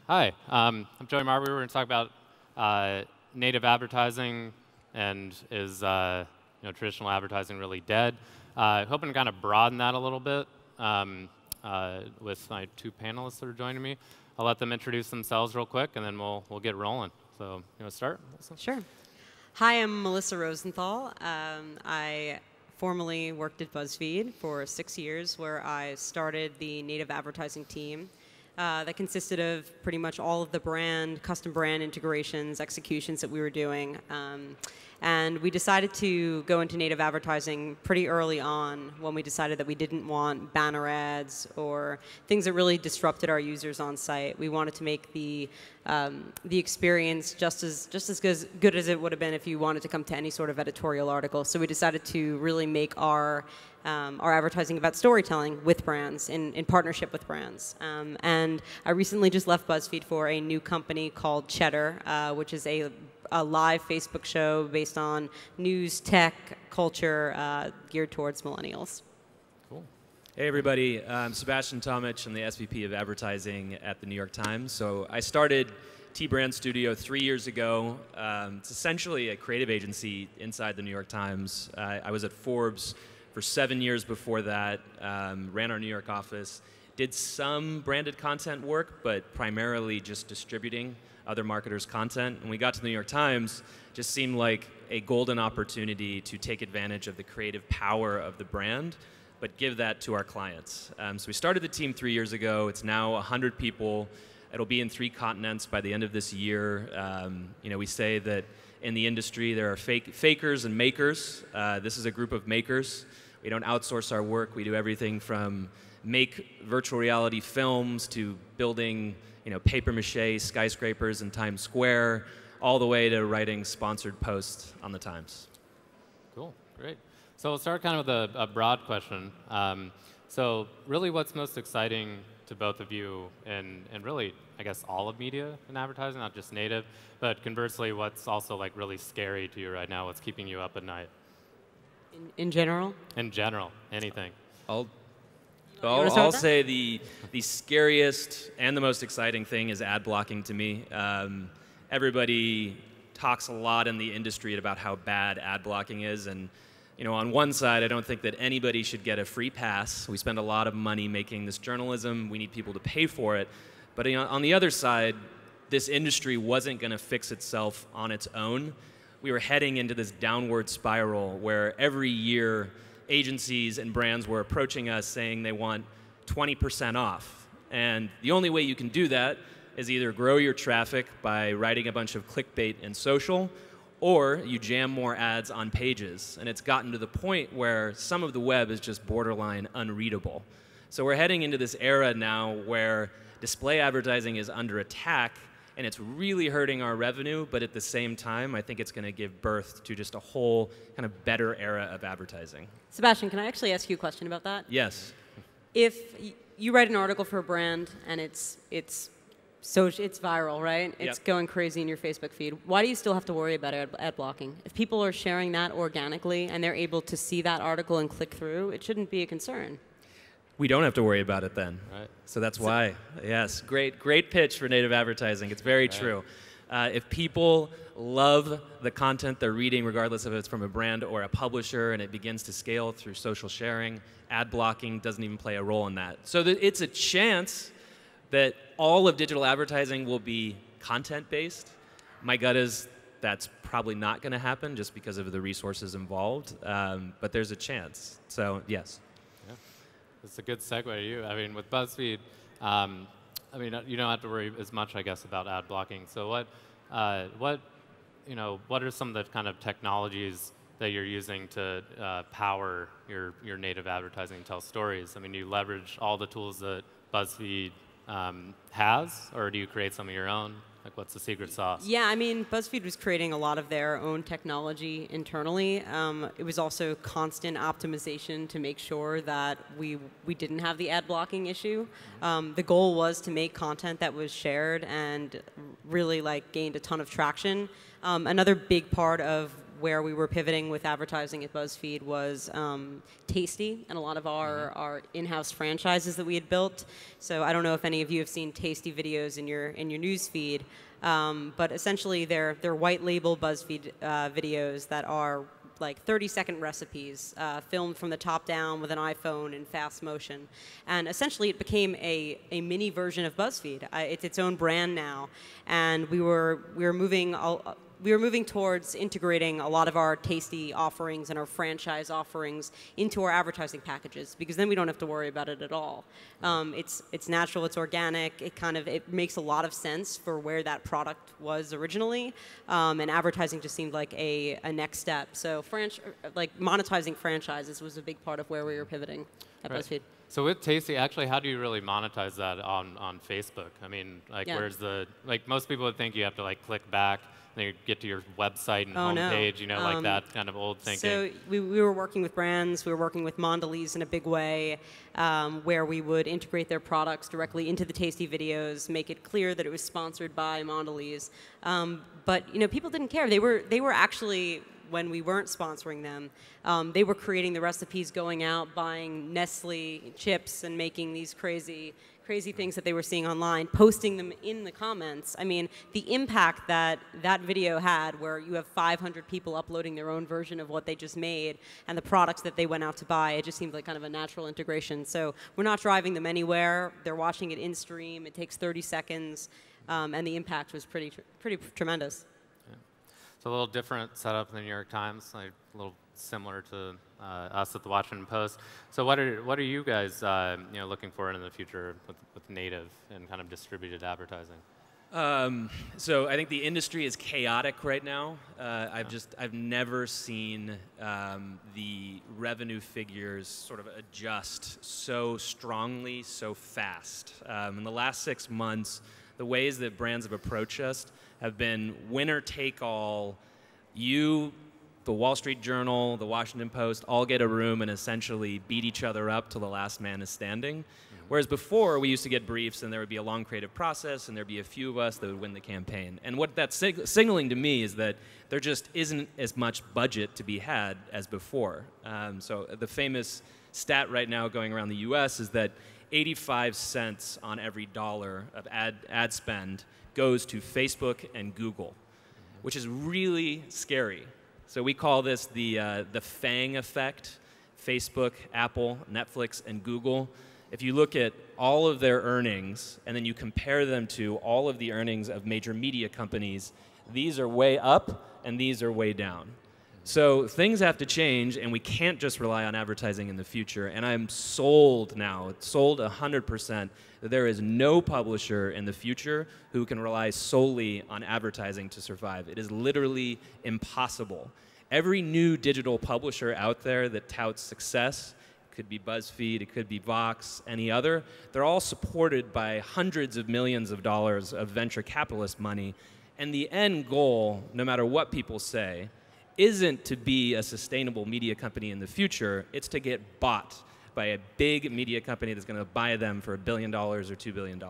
Hi, I'm Joey Marburger. We're going to talk about native advertising and is traditional advertising really dead? Hoping to kind of broaden that a little bit with my two panelists that are joining me. I'll let them introduce themselves real quick, and then we'll get rolling. So you want to start, Melissa? Sure. Hi, I'm Melissa Rosenthal. I formerly worked at BuzzFeed for 6 years, where I started the native advertising team. That consisted of pretty much all of the custom brand integrations, executions that we were doing. And we decided to go into native advertising pretty early on when we decided that we didn't want banner ads or things that really disrupted our users on site. We wanted to make the experience just as good as it would have been if you wanted to come to any sort of editorial article. So we decided to really make our advertising about storytelling with brands, in partnership with brands. And I recently just left BuzzFeed for a new company called Cheddar, which is a live Facebook show based on news, tech, culture, geared towards millennials. Cool. Hey everybody, I'm Sebastian Tomich. I'm the SVP of Advertising at the New York Times. So I started T-Brand Studio 3 years ago. It's essentially a creative agency inside the New York Times. I was at Forbes for 7 years before that, ran our New York office, did some branded content work, but primarily just distributing other marketers' content. When we got to the New York Times, just seemed like a golden opportunity to take advantage of the creative power of the brand, but give that to our clients. So we started the team 3 years ago. It's now 100 people. It'll be in 3 continents by the end of this year. We say that in the industry there are fakers and makers. This is a group of makers. We don't outsource our work. We do everything from make virtual reality films to building paper-mache skyscrapers in Times Square, all the way to writing sponsored posts on the Times. Cool, great. So we'll start kind of with a broad question. So really what's most exciting to both of you and really, I guess, all of media and advertising, not just native, but conversely, what's also like really scary to you right now? What's keeping you up at night? In general? In general, anything. I'll say the scariest and the most exciting thing is ad blocking to me. Everybody talks a lot in the industry about how bad ad blocking is, and on one side, I don't think that anybody should get a free pass. We spend a lot of money making this journalism. We need people to pay for it. But on the other side, this industry wasn't going to fix itself on its own. We were heading into this downward spiral where every year agencies and brands were approaching us saying they want 20% off. And the only way you can do that is either grow your traffic by writing a bunch of clickbait and social, or you jam more ads on pages. And it's gotten to the point where some of the web is just borderline unreadable. So we're heading into this era now where display advertising is under attack, and it's really hurting our revenue, but at the same time, I think it's going to give birth to just a whole kind of better era of advertising. Sebastian, can I actually ask you a question about that? Yes. If you write an article for a brand and it's viral, right? It's going crazy in your Facebook feed. Why do you still have to worry about ad blocking? If people are sharing that organically and they're able to see that article and click through, it shouldn't be a concern. We don't have to worry about it then. Right. So that's why. Yes, great pitch for native advertising. It's very true. If people love the content they're reading, regardless if it's from a brand or a publisher, and it begins to scale through social sharing, ad blocking doesn't even play a role in that. So it's a chance that all of digital advertising will be content-based. My gut is that's probably not going to happen just because of the resources involved, but there's a chance. So yes. It's a good segue to you. I mean, with BuzzFeed, you don't have to worry as much, I guess, about ad blocking. So what are some of the kind of technologies that you're using to power your native advertising, tell stories? I mean, do you leverage all the tools that BuzzFeed has, or do you create some of your own? Like, what's the secret sauce? Yeah, I mean, BuzzFeed was creating a lot of their own technology internally. It was also constant optimization to make sure that we didn't have the ad blocking issue. The goal was to make content that was shared and really gained a ton of traction. Another big part of where we were pivoting with advertising at BuzzFeed was Tasty and a lot of our in-house franchises that we had built. So I don't know if any of you have seen Tasty videos in your news feed, but essentially they're white label BuzzFeed videos that are like 30-second recipes filmed from the top down with an iPhone in fast motion. And essentially it became a mini version of BuzzFeed. It's its own brand now. And we were moving towards integrating a lot of our Tasty offerings and our franchise offerings into our advertising packages, because then we don't have to worry about it at all. It's natural, it's organic, it makes a lot of sense for where that product was originally, and advertising just seemed like a next step. So monetizing franchises was a big part of where we were pivoting at BuzzFeed. So with Tasty, actually, how do you really monetize that on Facebook? I mean, where's most people would think you have to click back, and you get to your website and homepage, like that kind of old thinking. So we were working with brands, we were working with Mondelez in a big way, where we would integrate their products directly into the Tasty videos, make it clear that it was sponsored by Mondelez. But people didn't care. They were actually, when we weren't sponsoring them, they were creating the recipes, going out, buying Nestle chips and making these crazy things that they were seeing online, posting them in the comments. I mean, the impact that video had, where you have 500 people uploading their own version of what they just made and the products that they went out to buy, it just seemed like kind of a natural integration. So we're not driving them anywhere. They're watching it in stream. It takes 30 seconds, and the impact was pretty tremendous. It's a little different setup than the New York Times, a little similar to us at the Washington Post. So what are you guys looking for in the future with native and kind of distributed advertising? So I think the industry is chaotic right now. I've never seen the revenue figures sort of adjust so strongly, so fast. In the last 6 months, the ways that brands have approached us have been winner take all. You, the Wall Street Journal, the Washington Post, all get a room and essentially beat each other up till the last man is standing. Whereas before, we used to get briefs and there would be a long creative process and there'd be a few of us that would win the campaign. And what that's signaling to me is that there just isn't as much budget to be had as before. So the famous stat right now going around the US is that 85 cents on every dollar of ad spend goes to Facebook and Google, which is really scary. So we call this the FANG effect: Facebook, Apple, Netflix, and Google. If you look at all of their earnings and then you compare them to all of the earnings of major media companies, these are way up and these are way down. So things have to change, and we can't just rely on advertising in the future. And I'm sold now, sold 100%, that there is no publisher in the future who can rely solely on advertising to survive. It is literally impossible. Every new digital publisher out there that touts success, it could be BuzzFeed, it could be Vox, any other, they're all supported by hundreds of millions of dollars of venture capitalist money. And the end goal, no matter what people say, isn't to be a sustainable media company in the future. It's to get bought by a big media company that's going to buy them for $1 billion or $2 billion.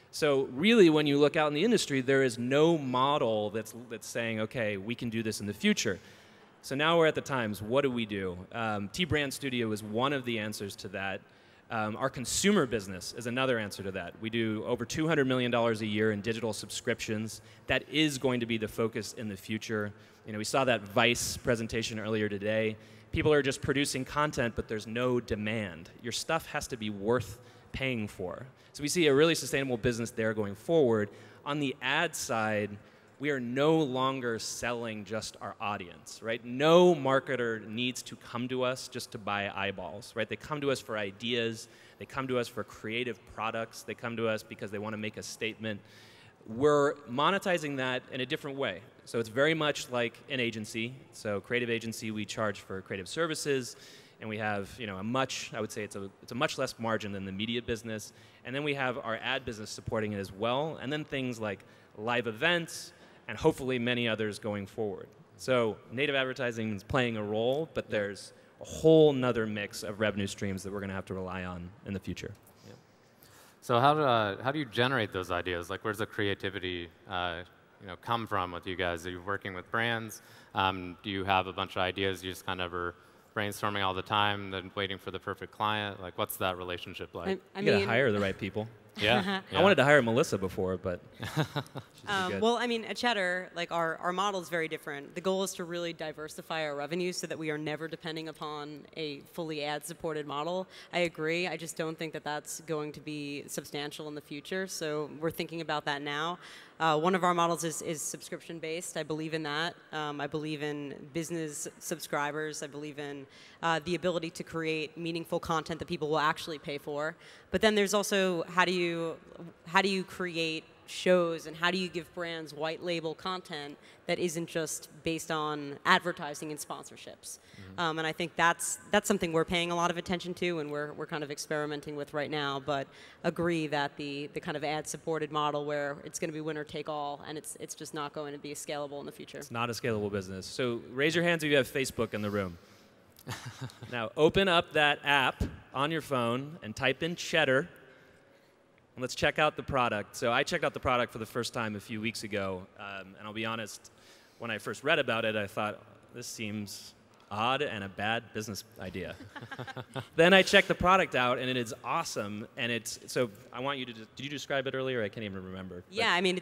So really, when you look out in the industry, there is no model that's saying, okay, we can do this in the future. So now we're at the Times. What do we do? T-Brand Studio is one of the answers to that. Our consumer business is another answer to that. We do over $200 million a year in digital subscriptions. That is going to be the focus in the future. We saw that Vice presentation earlier today. People are just producing content, but there's no demand. Your stuff has to be worth paying for. So we see a really sustainable business there going forward. On the ad side, we are no longer selling just our audience, right? No marketer needs to come to us just to buy eyeballs, right? They come to us for ideas. They come to us for creative products. They come to us because they want to make a statement. We're monetizing that in a different way. So it's very much like an agency. So creative agency, we charge for creative services, and we have I would say it's a much less margin than the media business. And then we have our ad business supporting it as well, and then things like live events, and hopefully many others going forward. So native advertising is playing a role, but there's a whole nother mix of revenue streams that we're going to have to rely on in the future. So how do you generate those ideas? Like, where's the creativity come from with you guys? Are you working with brands? Do you have a bunch of ideas you just kind of are brainstorming all the time, then waiting for the perfect client? Like, what's that relationship like? You gotta hire the right people. Yeah. I wanted to hire Melissa before, but well, I mean, at Cheddar, like our model is very different. The goal is to really diversify our revenue so that we are never depending upon a fully ad-supported model. I agree. I just don't think that that's going to be substantial in the future. So we're thinking about that now. One of our models is subscription-based. I believe in that. I believe in business subscribers. I believe in the ability to create meaningful content that people will actually pay for. But then there's also how do you create shows and how do you give brands white label content that isn't just based on advertising and sponsorships. And I think that's something we're paying a lot of attention to and we're kind of experimenting with right now, but agree that the kind of ad-supported model where it's going to be winner take all and it's just not going to be scalable in the future. It's not a scalable business. So raise your hands if you have Facebook in the room. Now open up that app on your phone and type in Cheddar. And let's check out the product. So I checked out the product for the first time a few weeks ago. And I'll be honest, when I first read about it, I thought, this seems odd and a bad business idea. Then I checked the product out, and it is awesome. And so I want you to, did you describe it earlier? I can't even remember. Yeah, I mean,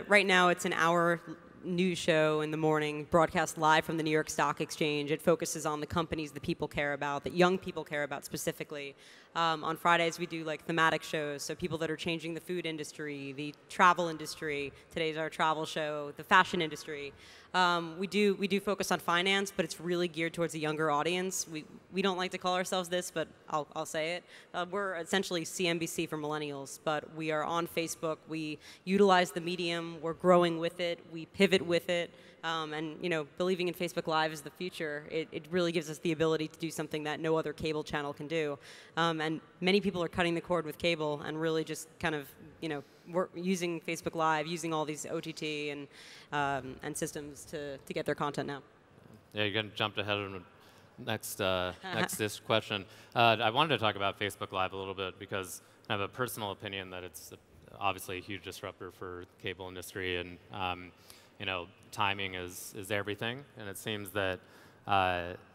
right now it's an hour news show in the morning, broadcast live from the New York Stock Exchange. It focuses on the companies that people care about, that young people care about specifically. On Fridays, we do like thematic shows, so people that are changing the food industry, the travel industry. Today's our travel show, the fashion industry. We do focus on finance, but it's really geared towards a younger audience. We don't like to call ourselves this, but I'll say it. We're essentially CNBC for millennials, but we are on Facebook. We utilize the medium. We're growing with it. We pivot with it. And believing in Facebook Live is the future. It really gives us the ability to do something that no other cable channel can do. And many people are cutting the cord with cable and really just kind of, we're using Facebook Live, using all these OTT and systems to get their content now. Yeah, you're going to jump ahead of this question. I wanted to talk about Facebook Live a little bit because I have a personal opinion that it's obviously a huge disruptor for the cable industry, and timing is everything, and it seems that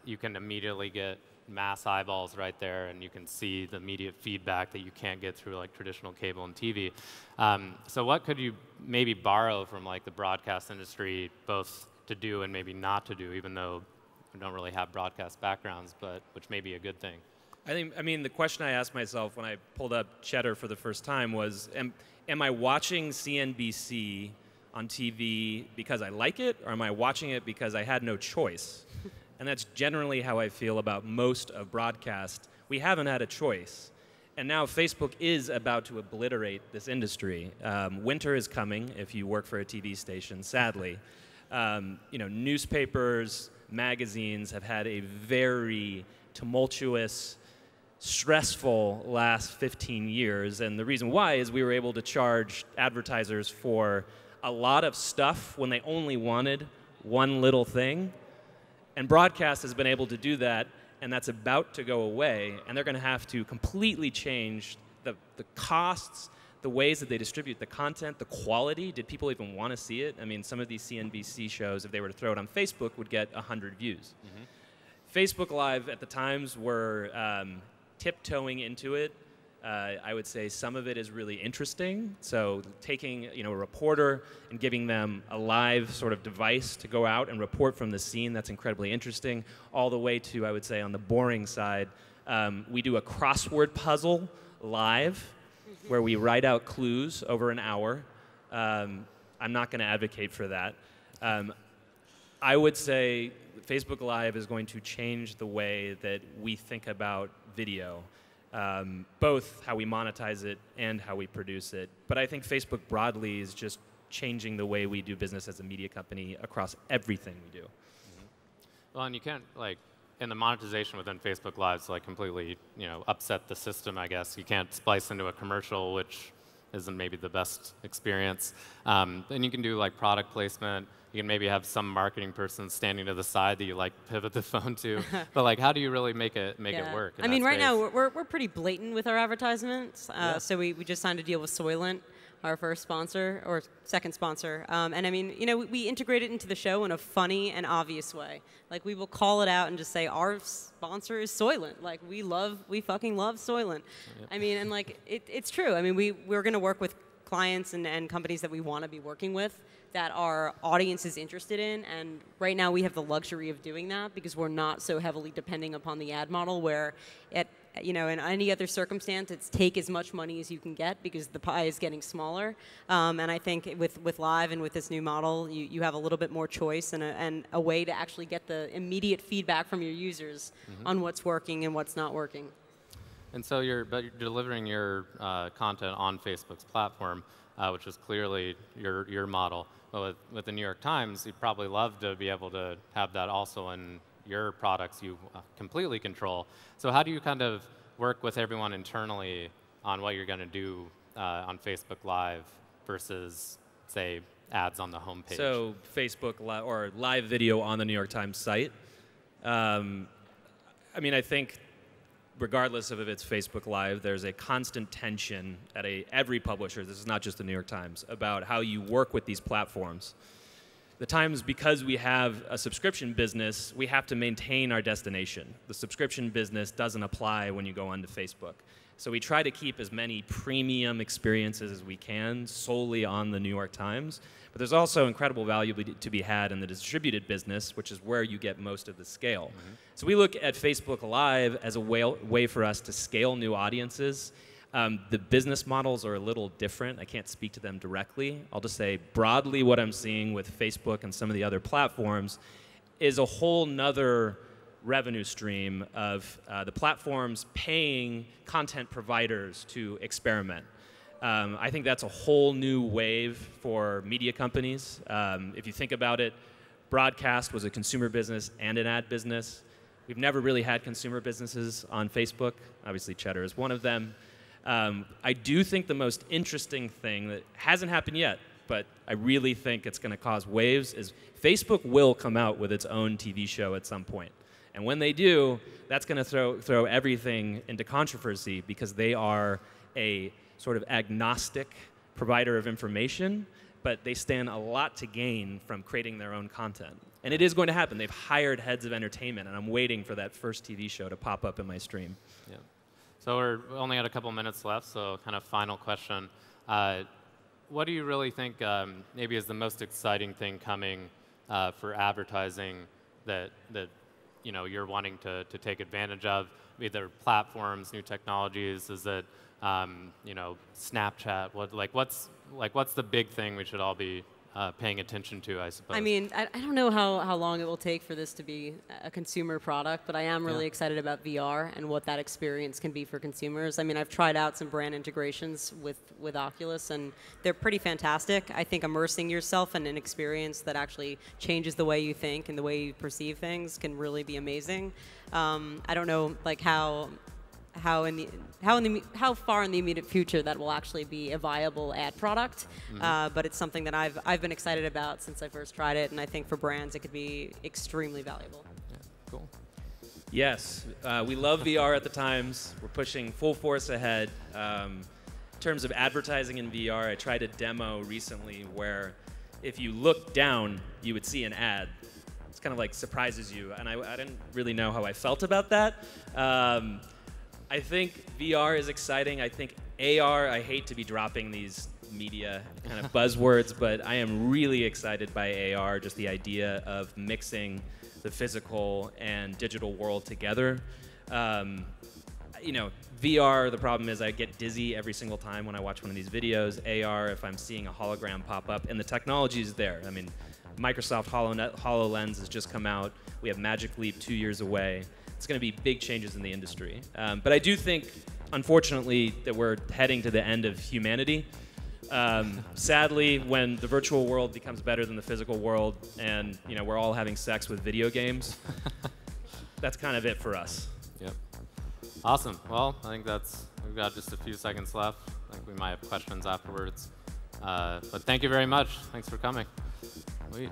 you can immediately get mass eyeballs right there, and you can see the immediate feedback that you can't get through like traditional cable and TV. So what could you maybe borrow from like the broadcast industry, both to do and maybe not to do, even though we don't really have broadcast backgrounds, but which may be a good thing? I mean, the question I asked myself when I pulled up Cheddar for the first time was, am I watching CNBC on TV because I like it, or am I watching it because I had no choice? And that's generally how I feel about most of broadcast. We haven't had a choice. And now Facebook is about to obliterate this industry. Winter is coming if you work for a TV station, sadly. Newspapers, magazines have had a very tumultuous, stressful last 15 years. And the reason why is we were able to charge advertisers for a lot of stuff when they only wanted one little thing. And broadcast has been able to do that, and that's about to go away. And they're going to have to completely change the costs, the ways that they distribute the content, the quality. Did people even want to see it? I mean, some of these CNBC shows, if they were to throw it on Facebook, would get 100 views. Facebook Live at the times were tiptoeing into it. I would say some of it is really interesting. So taking a reporter and giving them a live sort of device to go out and report from the scene, that's incredibly interesting. All the way to, I would say, on the boring side, we do a crossword puzzle live where we write out clues over an hour. I'm not going to advocate for that. I would say Facebook Live is going to change the way that we think about video. Both how we monetize it and how we produce it. But I think Facebook broadly is just changing the way we do business as a media company across everything we do. Well, and you can't, in the monetization within Facebook Live, completely, upset the system, I guess. You can't splice into a commercial, which isn't maybe the best experience. Then you can do, product placement. You can maybe have some marketing person standing to the side that you pivot the phone to. But how do you really make it work? I mean, right now we're pretty blatant with our advertisements. So we just signed a deal with Soylent, our first sponsor, or second sponsor. And I mean, you know, we integrate it into the show in a funny and obvious way. Like, we will call it out and just say, our sponsor is Soylent. Like, we fucking love Soylent. Yep. I mean, and like, it's true. I mean, we're going to work with clients and companies that we want to be working with, that our audience is interested in, and right now we have the luxury of doing that because we're not so heavily depending upon the ad model, where in any other circumstance, it's take as much money as you can get because the pie is getting smaller. And I think with Live and with this new model, you have a little bit more choice and a way to actually get the immediate feedback from your users on what's working and what's not working. And so you're delivering your content on Facebook's platform, which is clearly your model. But with the New York Times, you'd probably love to be able to have that also in your products you completely control. So how do you kind of work with everyone internally on what you're going to do on Facebook Live versus, say, ads on the homepage? So Facebook or live video on the New York Times site. I mean, I think regardless of if it's Facebook Live, there's a constant tension at every publisher, this is not just the New York Times, about how you work with these platforms. The Times, because we have a subscription business, we have to maintain our destination. The subscription business doesn't apply when you go onto Facebook. So we try to keep as many premium experiences as we can solely on the New York Times. But there's also incredible value to be had in the distributed business, which is where you get most of the scale. So we look at Facebook Live as a way for us to scale new audiences. The business models are a little different. I can't speak to them directly. I'll just say broadly what I'm seeing with Facebook and some of the other platforms is a whole nother revenue stream of the platforms paying content providers to experiment. I think that's a whole new wave for media companies. If you think about it, broadcast was a consumer business and an ad business. We've never really had consumer businesses on Facebook. Obviously, Cheddar is one of them. I do think the most interesting thing that hasn't happened yet, but I really think it's going to cause waves, is Facebook will come out with its own TV show at some point. And when they do, that's going to throw everything into controversy because they are a sort of agnostic provider of information, but they stand a lot to gain from creating their own content. And it is going to happen. They've hired heads of entertainment, and I'm waiting for that first TV show to pop up in my stream. Yeah. So we're only got a couple minutes left, so kind of final question. What do you really think maybe is the most exciting thing coming for advertising that you're wanting to take advantage of, either platforms, new technologies? Is it Snapchat? What's the big thing we should all be paying attention to, I suppose? I mean, I don't know how long it will take for this to be a consumer product, but I am really excited about VR and what that experience can be for consumers. I mean, I've tried out some brand integrations with Oculus, and they're pretty fantastic. I think immersing yourself in an experience that actually changes the way you think and the way you perceive things can really be amazing. I don't know, like how far in the immediate future that will actually be a viable ad product, but it's something that I've been excited about since I first tried it, and I think for brands it could be extremely valuable. Yeah, cool. Yes, we love VR at the Times. We're pushing full force ahead. In terms of advertising in VR, I tried a demo recently where if you look down, you would see an ad. It's kind of like surprises you, and I didn't really know how I felt about that. I think VR is exciting. I think AR, I hate to be dropping these media kind of buzzwords, but I am really excited by AR, just the idea of mixing the physical and digital world together. VR, the problem is I get dizzy every single time when I watch one of these videos. AR, if I'm seeing a hologram pop up, and the technology is there. I mean, Microsoft HoloLens has just come out. We have Magic Leap 2 years away. It's going to be big changes in the industry. But I do think, unfortunately, that we're heading to the end of humanity. Sadly, when the virtual world becomes better than the physical world and we're all having sex with video games, that's kind of it for us. Yep. Awesome. Well, I think we've got just a few seconds left. I think we might have questions afterwards. But thank you very much. Thanks for coming. Sweet.